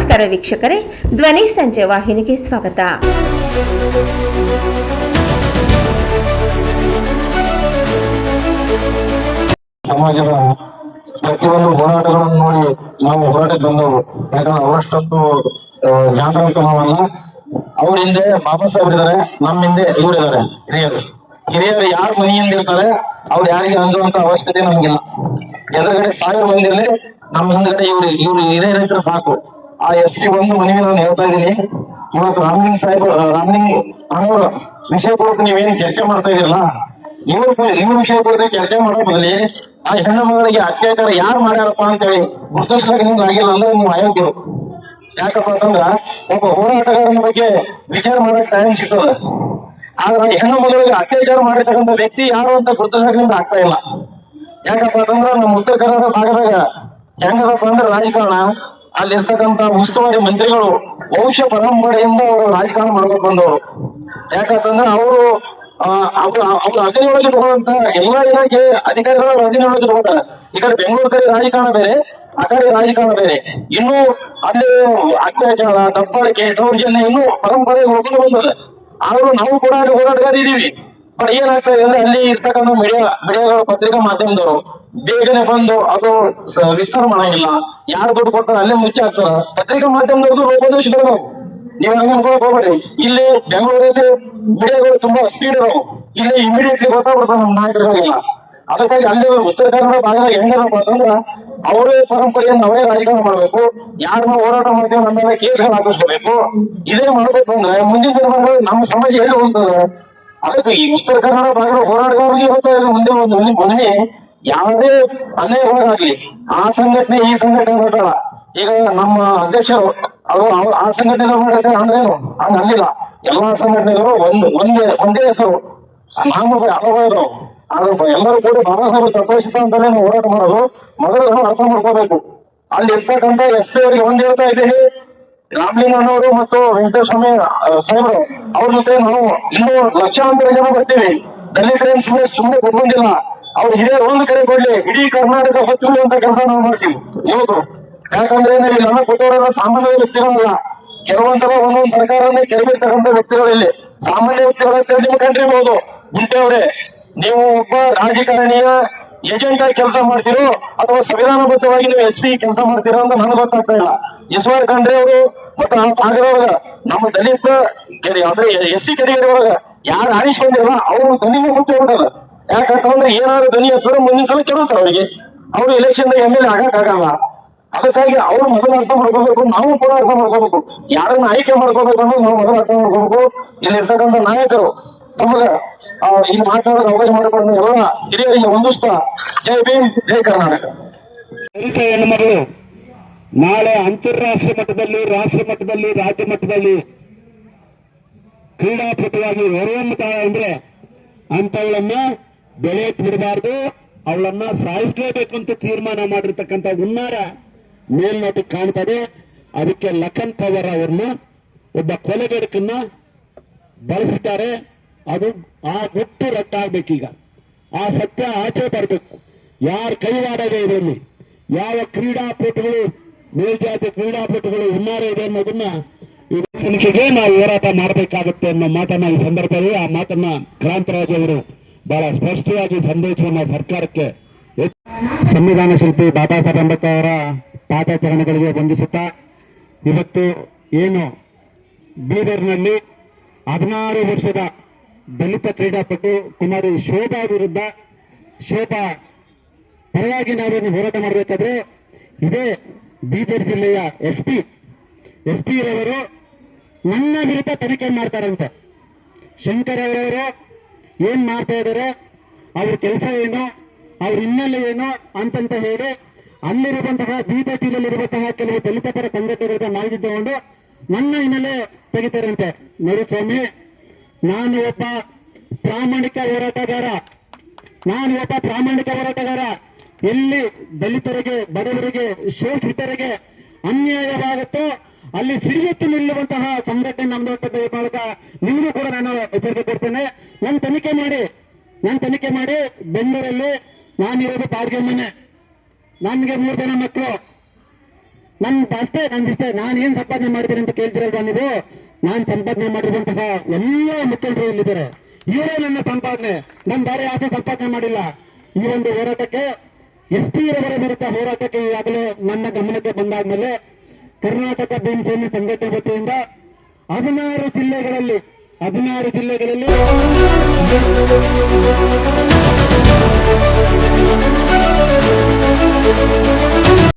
ನಮಸ್ಕಾರ ವೀಕ್ಷಕರೇ, ಧ್ವನಿ ಸಂಜೆ ವಾಹಿನಿಗೆ ಸ್ವಾಗತ. ಸಮಾಜದ ಪ್ರತಿಯೊಂದು ಹೋರಾಟಗಳನ್ನು ನೋಡಿ ನಾವು ಹೋರಾಟಕ್ಕೆ ಬಂದವರು. ಯಾಕಂದ್ರೆ ಅವರಷ್ಟೊಂದು ಜಾಗರೂಕ ನಾವಲ್ಲ. ಅವ್ರ ಹಿಂದೆ ಬಾಬಾ ಸಾಹೇಬ್ ಇದ್ದಾರೆ, ನಮ್ಮ ಹಿಂದೆ ಇವರಿದ್ದಾರೆ ಹಿರಿಯರು ಯಾರು ಮನೆಯಿಂದ ಇರ್ತಾರೆ ಅವ್ರು ಯಾರಿಗೆ ಅಂದುವಂತ ಅವಶ್ಯಕತೆ ನಮ್ಗಿಲ್ಲ. ಎದುರುಗಡೆ 1000 ಮಂದಿ ಇರಲಿ, ನಮ್ಮ ಹಿಂದ್ಗಡೆ ಇವ್ರು ಹಿರಿಯರಿದ್ರೆ ಸಾಕು. ಆ SP ಒಂದು ಮನೆಗೆ ನಾನು ಹೇಳ್ತಾ ಇದ್ದೀನಿ, ಇವತ್ತು ರಾಮಲಿಂಗ್ ಅನ್ನೋರ ವಿಷಯ ಕುರಿತು ನೀವೇನು ಚರ್ಚೆ ಮಾಡ್ತಾ ಇದೀರಲ್ಲ, ಇವ್ರ ವಿಷಯ ಕುರಿತು ಚರ್ಚೆ ಮಾಡೋ ಬದಲಿ ಆ ಹೆಣ್ಣು ಮಗಳಿಗೆ ಅತ್ಯಾಚಾರ ಯಾರು ಮಾಡ್ಯಾರಪ್ಪ ಅಂತೇಳಿ ಗುರುತಿಸ್ಲಿಕ್ಕೆ ನಿಮ್ಗೆ ಆಗಿಲ್ಲ ಅಂದ್ರೆ ನೀವು ಅಯೋಗ್ಯರು. ಯಾಕಪ್ಪ ಅಂತಂದ್ರ ಒಬ್ಬ ಹೋರಾಟಗಾರನ ಬಗ್ಗೆ ವಿಚಾರ ಮಾಡಕ್ ಟೈಮ್ ಸಿಗ್ತದ, ಆದ್ರೆ ಹೆಣ್ಣು ಮಗಳಿಗೆ ಅತ್ಯಾಚಾರ ಮಾಡಿರ್ತಕ್ಕಂಥ ವ್ಯಕ್ತಿ ಯಾರು ಅಂತ ಗುರುತಿಸ್ಲಿಕ್ಕೆ ನಿಮ್ಗೆ ಆಗ್ತಾ ಇಲ್ಲ. ಯಾಕಪ್ಪ ಅಂತಂದ್ರ ನಮ್ಮ ಉತ್ತರ ಕನ್ನಡ ಭಾಗದಾಗ ಹೆಂಗದಪ್ಪ ಅಂದ್ರೆ ರಾಜಕಾರಣ, ಅಲ್ಲಿರ್ತಕ್ಕಂಥ ಉಸ್ತುವಾರಿ ಮಂತ್ರಿಗಳು ವಂಶ ಪರಂಪರೆಯಿಂದ ಅವರು ರಾಜಕಾರಣ ಮಾಡ್ಕೊಂಡು ಬಂದವರು. ಯಾಕಂತಂದ್ರೆ ಅವರು ಅಧೀನೊಳಗೆ ಇಟ್ಕೊಳ್ಳುವಂತ ಎಲ್ಲಾ ಇಲಾಖೆ ಅಧಿಕಾರಿಗಳ ಅಧೀನೊಳಗೆ ಇಟ್ಕೊಳ್ತಾರೆ. ಈ ಕಡೆ ಬೆಂಗಳೂರು ಕಡೆ ರಾಜಕಾರಣ ಬೇರೆ, ಆ ಕಡೆ ರಾಜಕಾರಣ ಬೇರೆ. ಇನ್ನು ಅಲ್ಲಿ ಅತ್ಯಾಚಾರ, ದಬ್ಬಾಳಿಕೆ, ದೌರ್ಜನ್ಯ ಇನ್ನೂ ಪರಂಪರೆ ಹೋಗ್ಕೊಂಡು ಬಂದದೆ. ಆದ್ರೂ ನಾವು ಕೂಡ ಅಲ್ಲಿ ಹೋರಾಟಗಾರ ಇದೀವಿ. ಬಟ್ ಏನಾಗ್ತಾ ಇದೆ ಅಂದ್ರೆ ಅಲ್ಲಿ ಇರ್ತಕ್ಕಂಥ ಮೀಡಿಯಾಗಳ ಪತ್ರಿಕಾ ಮಾಧ್ಯಮದವರು ಬೇಗನೆ ಬಂದು ಅದು ವಿಸ್ತಾರ ಮಾಡಂಗಿಲ್ಲ. ಯಾರು ದುಡ್ಡು ಕೊಡ್ತಾರೆ ಅಲ್ಲೇ ಮುಚ್ಚಾಕ್ತಾರ. ಪತ್ರಿಕಾ ಮಾಧ್ಯಮದವ್ರದ್ದು ಲೋಪದೋಷಗಳು ನಾವು, ನೀವು ಹಂಗ ಅನ್ಕೊಳಕ್ ಹೋಗ್ಬೇಡ್ರಿ. ಇಲ್ಲಿ ಬೆಂಗಳೂರಲ್ಲಿ ಮೀಡಿಯಾಗಳು ತುಂಬಾ ಸ್ಪೀಡ್ ಇರೋವು, ಇಲ್ಲಿ ಇಮಿಡಿಯೇಟ್ಲಿ ಗೊತ್ತಾಗ್ಬಿಡ್ತಾವ ನಮ್ಮ ನಾಯಕರಿಗೆಲ್ಲ. ಅದಕ್ಕಾಗಿ ಅಲ್ಲಿ ಉತ್ತರ ಕನ್ನಡ ಭಾಗದಾಗ ಹೆಂಗದಪ್ಪ ಅಂತಂದ್ರ ಅವರೇ ಪರಂಪರೆಯನ್ನು ಅವರೇ ರಾಜಕಾರಣ ಮಾಡ್ಬೇಕು. ಯಾರನ್ನ ಹೋರಾಟ ಮಾಡ್ತೀವಿ ನಮ್ಮ ಮೇಲೆ ಕೇಸ್ಗಳು ಹಾಕಿಸ್ಕೋಬೇಕು. ಇದೇ ಮಾಡ್ಬೇಕು ಅಂದ್ರೆ ಮುಂದಿನ ದಿನಗಳು ನಮ್ಮ ಸಮಾಜ ಎಲ್ಲಿ ಹೋಗ್ತದ? ಅದಕ್ಕೆ ಈ ಉತ್ತರ ಕನ್ನಡ ಭಾಗದ ಹೋರಾಟಗಾರರಿಗೆ ಹೇಳ್ತಾ ಇದ್ರೆ ಮುಂದೆ ಒಂದು ಮೊದಲೇ ಯಾವುದೇ ಅನ್ಯಾಯಗಳಾಗ್ಲಿ ಆ ಸಂಘಟನೆ ಈ ಸಂಘಟನೆ ಹೊರಟಾಳ. ಈಗ ನಮ್ಮ ಅಧ್ಯಕ್ಷರು ಅವರು ಆ ಸಂಘಟನೆ ಮಾಡಿದ್ರೆ ಅಂದ್ರೇನು ಹಂಗ ಅಲ್ಲಿಲ್ಲ. ಎಲ್ಲಾ ಸಂಘಟನೆಗಳು ಒಂದೇ ಹೆಸರು, ನಾಮಗಳು ಅಲವಾದವು. ಆದ್ರೆ ಎಲ್ಲರೂ ಕೂಡ ಬಾಬಾ ಸಾಹೇಬ್ ತತ್ವಸಿತ ಅಂತಾನೆ ನಾವು ಹೋರಾಟ ಮಾಡೋದು. ಮೊದಲು ನಾವು ಅರ್ಥ ಮಾಡ್ಕೋಬೇಕು. ಅಲ್ಲಿ ಇರ್ತಕ್ಕಂಥ SP ಅವರಿಗೆ ಒಂದ್ ಹೇಳ್ತಾ ಇದ್ದೀನಿ, ರಾಮಲಿಂಗಣ್ಣವರು ಮತ್ತು ವೆಂಕಟೇಶ್ವರ ಸಾಹೇಬರು ಅವ್ರ ಜೊತೆ ನಾವು ಇನ್ನೂ ಲಕ್ಷಾಂತರ ಜನ ಬರ್ತೀವಿ. ದಲಿತರೇನು ಸುಮ್ಮನೆ ಕೊಟ್ಕೊಂಡಿಲ್ಲ. ಅವ್ರ ಹಿರಿಯರು ಒಂದು ಕಡೆ ಕೊಡ್ಲಿ, ಇಡೀ ಕರ್ನಾಟಕ ಹೊತ್ತುವಂತ ಕೆಲಸ ನಾವು ಮಾಡ್ತೀವಿ ಇವತ್ತು. ಯಾಕಂದ್ರೆ ಇಲ್ಲಿ ನನ್ನ ಕೊಟ್ಟವರೆಲ್ಲ ಸಾಮಾನ್ಯ ವ್ಯಕ್ತಿಗಳಲ್ಲ. ಕೆಲವೊಂದ್ಸಲ ಒಂದೊಂದು ಸರ್ಕಾರನೇ ಕೆಳಗಿರ್ತಕ್ಕಂಥ ವ್ಯಕ್ತಿಗಳಲ್ಲಿ ಸಾಮಾನ್ಯ ವ್ಯಕ್ತಿಗಳ ನಿಮ್ಗೆ ಕಂಡಿರ್ಬೋದು. ಗುಂಟೆಯವರೇ, ನೀವು ಒಬ್ಬ ರಾಜಕಾರಣಿಯ ಏಜೆಂಟ್ ಆಗಿ ಕೆಲಸ ಮಾಡ್ತಿರೋ ಅಥವಾ ಸಂವಿಧಾನಬದ್ಧವಾಗಿ ನೀವು SP ಕೆಲಸ ಮಾಡ್ತೀರೋ ಅಂತ ನನಗೆ ಗೊತ್ತಾಗ್ತಾ ಇಲ್ಲ. ಈಶ್ವರ್ ಖಂಡ್ರೆ ಅವರು ಮತ್ತು ಆ ಭಾಗದೊಳಗ ನಮ್ಮ ದಲಿತ ಅಂದ್ರೆ SC ಕೆಟಗರಿ ಒಳಗ ಯಾರು ಆರಿಸ್ಕೊಂಡಿರಲ್ಲ ಅವರು ಧ್ವನಿಗೆ ಮುಂಚೆ ಹೊರಟದ. ಯಾಕಂತಂದ್ರೆ ಏನಾದ್ರು ಧ್ವನಿ ಹತ್ತಿರ ಮುಂದಿನ ಸಲ ಕೆಡುತ್ತಾರೆ ಅವರಿಗೆ. ಅವರು ಎಲೆಕ್ಷನ್ MLA ಆಗಕ್ಕಾಗಲ್ಲ. ಅದಕ್ಕಾಗಿ ಅವ್ರು ಮೊದಲು ಅರ್ಥ ಮಾಡ್ಕೋಬೇಕು, ನಾವು ಕೂಡ ಅರ್ಥ ಮಾಡ್ಕೋಬೇಕು. ಯಾರನ್ನ ಆಯ್ಕೆ ಮಾಡ್ಕೋಬೇಕು ಅನ್ನೋದು ನಾವು ಮೊದಲು ಅರ್ಥ ಮಾಡ್ಕೋಬೇಕು. ಇಲ್ಲಿ ಇರ್ತಕ್ಕಂಥ ನಾಯಕರು ನಮಗ ಈ ಮಾತಾಡೋಕೆ ಅವಕಾಶ ಮಾಡಿಕೊಂಡು ಎಲ್ಲ ಹಿರಿಯರಿಗೆ ಹೊಂದಿಸ್ತಾ ಜೈ ಭೀಮ್, ಜೈ ಕರ್ನಾಟಕ. ದಲಿತ ಹೆಣ್ಣುಮಗಳು ನಾಳೆ ಅಂತಾರಾಷ್ಟ್ರೀಯ ಮಟ್ಟದಲ್ಲಿ, ರಾಷ್ಟ್ರ ಮಟ್ಟದಲ್ಲಿ, ರಾಜ್ಯ ಮಟ್ಟದಲ್ಲಿ ಕ್ರೀಡಾಪಟುವಾಗಿ ಹೊರಹೊಮ್ಮುತ್ತಾರೆ ಅಂದ್ರೆ ಅಂತವಳನ್ನ ಬೆಳೆ ಬಿಡಬಾರ್ದು, ಅವಳನ್ನ ಸಾಯಿಸಲೇಬೇಕು ಅಂತ ತೀರ್ಮಾನ ಮಾಡಿರ್ತಕ್ಕಂಥ ಹುನ್ನಾರ ಮೇಲ್ನೋಟಕ್ಕೆ ಕಾಣ್ತದೆ. ಅದಕ್ಕೆ ಲಖನ್ ಪವರ್ ಅವ್ರನ್ನ ಒಬ್ಬ ಕೊಲೆಗಡಕನ್ನ ಬಳಸಿದ್ದಾರೆ. ಅದು ಆ ಗುಟ್ಟು ರಟ್ಟಾಗಬೇಕೀಗ. ಆ ಸತ್ಯ ಆಚೆ ಬರಬೇಕು. ಯಾರ ಕೈವಾಡವೇ ಇದರಲ್ಲಿ, ಯಾವ ಕ್ರೀಡಾಪಟುಗಳು, ಮೇಲ್ಜಾತಿ ಕ್ರೀಡಾಪಟುಗಳು ಹುನ್ನಾರ ಇದೆ ಅನ್ನೋದನ್ನ ತನಿಖೆಗೆ ನಾವು ಹೋರಾಟ ಮಾಡಬೇಕಾಗುತ್ತೆ ಅನ್ನೋ ಮಾತನ್ನ ಈ ಸಂದರ್ಭದಲ್ಲಿ ಆ ಮಾತನ್ನ ಕ್ರಾಂತರಾಜ್ ಅವರು ಬಹಳ ಸ್ಪಷ್ಟವಾಗಿ ಸಂದೇಶವನ್ನ ಸರ್ಕಾರಕ್ಕೆ. ಸಂವಿಧಾನ ಶಿಲ್ಪಿ ಬಾಬಾ ಸಾಹೇಬ್ ಅಂಬೇಡ್ಕರ್ ಅವರ ಪಾದಾಚರಣೆಗಳಿಗೆ ವಂದಿಸುತ್ತಾ ಇವತ್ತು ಏನು ಬೀದರ್ನಲ್ಲಿ 16 ವರ್ಷದ ದಲಿತ ಕ್ರೀಡಾಪಟು ಕುಮಾರಿ ಶೋಭಾ ವಿರುದ್ಧ, ಶೋಭಾ ಪರವಾಗಿ ನಾವೇನು ಹೋರಾಟ ಮಾಡಬೇಕಾದ್ರೆ ಇದೇ ಬೀದರ್ ಜಿಲ್ಲೆಯ SP ರವರು ನನ್ನ ವಿರುದ್ಧ ತನಿಖೆ ಮಾಡ್ತಾರಂತೆ. ಶಂಕರ್ ಅವರವರು ಏನ್ ಮಾಡ್ತಾ ಇದ್ದಾರೆ, ಅವ್ರ ಕೆಲಸ ಏನು, ಅವ್ರ ಹಿನ್ನೆಲೆ ಏನು ಅಂತಂತ ಹೇಳಿ ಅಲ್ಲಿರುವಂತಹ ಬೀದರ್ ಜಿಲ್ಲೆಯಲ್ಲಿರುವಂತಹ ಕೆಲವು ದಲಿತ ಪರ ಸಂಘಟನೆಗಳ ಮಾಹಿತಿ ತಗೊಂಡು ನನ್ನ ಹಿನ್ನೆಲೆ ತೆಗಿತಾರಂತೆ. ನೋಡಿ ಸ್ವಾಮಿ, ನಾನು ಒಬ್ಬ ಪ್ರಾಮಾಣಿಕ ಹೋರಾಟಗಾರ. ಎಲ್ಲಿ ದಲಿತರಿಗೆ, ಬಡವರಿಗೆ, ಶೋಷಿತರಿಗೆ ಅನ್ಯಾಯವಾಗುತ್ತೋ ಅಲ್ಲಿ ಸಿರಿಯತ್ತು ನಿಲ್ಲುವಂತಹ ಸಂಘಟನೆ ನಮ್ದು ಮೂಲಕ ನಿಮಗೂ ಕೂಡ ನಾನು ಎಚ್ಚರಿಕೆ ಕೊಡ್ತೇನೆ. ನಾನು ತನಿಖೆ ಮಾಡಿ ಬೆಂಗಳೂರಲ್ಲಿ ನಾನಿರೋದು ಬಾಡಿಗೆ ಮನೆ, ನನಗೆ 3 ಜನ ಮಕ್ಕಳು. ನಂದಿಷ್ಟೇ ನಾನು ಏನ್ ಸಂಪಾದನೆ ಮಾಡ್ತೀನಿ ಅಂತ ಕೇಳ್ತಿರಲ್ವಾ ನೀವು? ನಾನು ಸಂಪಾದನೆ ಮಾಡಿರುವಂತಹ ಎಲ್ಲ ಮುಖಂಡರು ಇಲ್ಲಿದ್ದಾರೆ. ಇವರೇ ನನ್ನ ಸಂಪಾದನೆ, ನಾನು ಬೇರೆ ಆಸೆ ಸಂಪಾದನೆ ಮಾಡಿಲ್ಲ. ಈ ಒಂದು ಹೋರಾಟಕ್ಕೆ SP ರವರ ವಿರುದ್ಧ ಹೋರಾಟಕ್ಕೆ ಈಗಾಗಲೇ ನನ್ನ ಗಮನಕ್ಕೆ ಬಂದಾದ್ಮೇಲೆ ಕರ್ನಾಟಕ ಭೀಮಸೇನೆ ಸಂಘಟನೆ ವತಿಯಿಂದ 16 ಜಿಲ್ಲೆಗಳಲ್ಲಿ